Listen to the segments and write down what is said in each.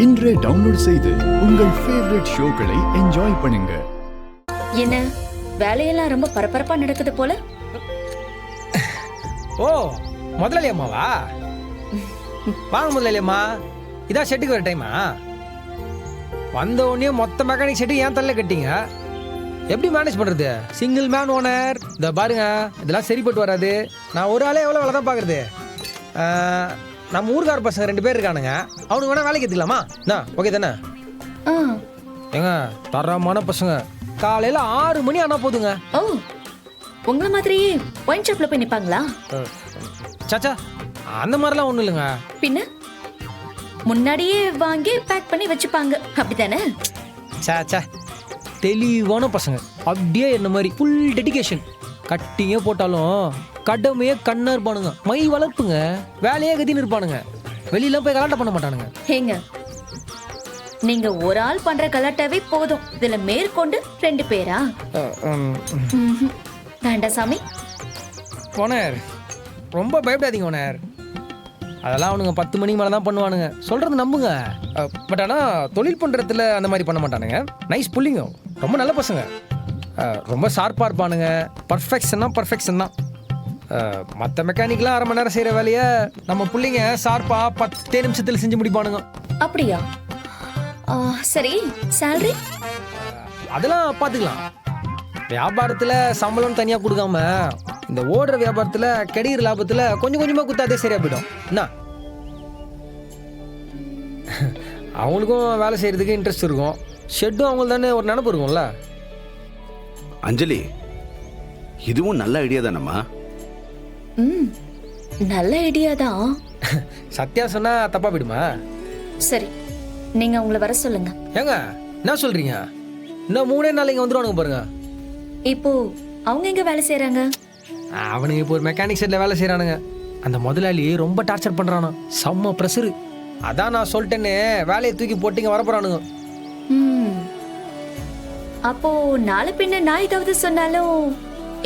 இன்றே டவுன்லோட் செய்து உங்கள் ஃபேவரட் ஷோக்களை என்ஜாய் பண்ணுங்க. என்ன வேலையெல்லாம் ரொம்ப பரபரப்பா நடக்குது போல. ஓ முதலாளி அம்மாவா? வாங்க முதலாளி அம்மா, இதான் ஷெட்டுக்கு வர டைமா? வந்த உடனே மொத்த மெக்கானிக் ஷெட்டு ஏன் தள்ள கட்டிங்க? எப்படி மேனேஜ் பண்ணுறது? Single man owner. இந்த பாருங்க, இதெல்லாம் சரிப்பட்டு வராது. நான் ஒரு ஆளே எவ்வளோ வேலை தான் பார்க்குறது. நம்ம ஊருக்கார பசங்க 2 பேர் இருக்கானுங்க, அவனுக்கு வேணா வேலைக்கு எடுத்துக்கலாமா? ஓகே தானே? ஏங்க தரமான பசங்க, காலையில் 6 மணி ஆனால் போதுங்க. ஓ, உங்களை மாதிரியே ஒயின் ஷாப்ல போய் நிப்பாங்களா? சாச்சா, அந்த மாதிரிலாம் ஒன்றும் இல்லைங்க. பின்ன முன்னாடியே வாங்கி பேக் பண்ணி வச்சுப்பாங்க, அப்படித்தானே? சாச்சா, தெளிவான பசங்க, அப்படியே என்ன மாதிரி ஃபுல் டெடிகேஷன். கட்டிங்கே போட்டாலும் கடமையே கண்ணா இருப்பானுங்க. மை வளர்ப்புங்க, வேலையே கத்தின்னு இருப்பானுங்க. வெளியில போய் கலாட்டம் பண்ண மாட்டானுங்க. ஏங்க, நீங்க ஒரு ஆள் பண்ற கலாட்டாவே போதும், இதுல மேற்கொண்டு 2 பேரா? வேண்டாம் சாமி. ஓனர் ரொம்ப பயப்படாதீங்க ஓனர். அதெல்லாம் அவனுங்க 10 மணிக்கு மேலே தான் பண்ணுவானுங்க, சொல்றது நம்புங்க. பட் ஆனால் தொழில் பண்ணுறதுல அந்த மாதிரி பண்ண மாட்டானுங்க. நைஸ் புள்ளிங்க, ரொம்ப நல்ல பசங்க. ரொம்ப ஷார்ப்பாக இருப்பானுங்க. பர்ஃபெக்ஷன் தான். மற்ற மெக்கானிக்லாம் 1/2 மணி நேரம் செய்கிற வேலையை நம்ம பிள்ளைங்க ஷார்ப்பாக 10 நிமிஷத்தில் செஞ்சு முடிப்பானுங்க. அப்படியா? சரி, சேலரி அதெல்லாம் பார்த்துக்கலாம். வியாபாரத்தில் சம்பளம் தனியாக கொடுக்காம இந்த ஓடுற வியாபாரத்தில் கிடைக்கிற லாபத்தில் கொஞ்சம் கொஞ்சமாக குத்தாதே சரியா போயிடும். என்ன, அவங்களுக்கும் வேலை செய்கிறதுக்கு இன்ட்ரெஸ்ட் இருக்கும், ஷெட்டும் அவங்களுக்கு தானே ஒரு நினப்பு இருக்கும்ல. அஞ்சலி, இதுவும் நல்ல ஐடியா தானம்மா? நல்ல ஐடியா தான். சத்யா சொன்னா தப்பா போயிடுமா? சரி, நீங்க உங்களை வர சொல்லுங்க. ஏங்க என்ன சொல்றீங்க? இன்னும் 3 நாள் இங்க வந்துருவானுங்க பாருங்க. இப்போ அவங்க எங்க வேலை செய்யறாங்க? அவனுங்க இப்போ ஒரு மெக்கானிக் ஷெட்ல வேலை செய்யறானுங்க. அந்த முதலாளி ரொம்ப டார்ச்சர் பண்றானா, செம்ம ப்ரெஷர். அதான் நான் சொல்லிட்டேன்னு வேலையை தூக்கி போட்டு வர போறானுங்க. அப்போ நாளை பின்ன நான் ஏதாவது சொன்னாலும்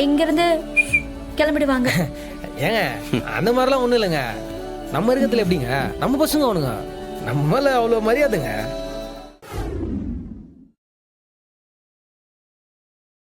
இங்க இருந்து கிளம்பிடுவாங்க. ஏங்க அந்த மாதிரிலாம் ஒண்ணும் இல்லைங்க. நம்ம இருக்கிறதுல எப்படிங்க, நம்ம பசங்க அவனுங்க, நம்ம மேல அவ்வளவு மரியாதைங்க.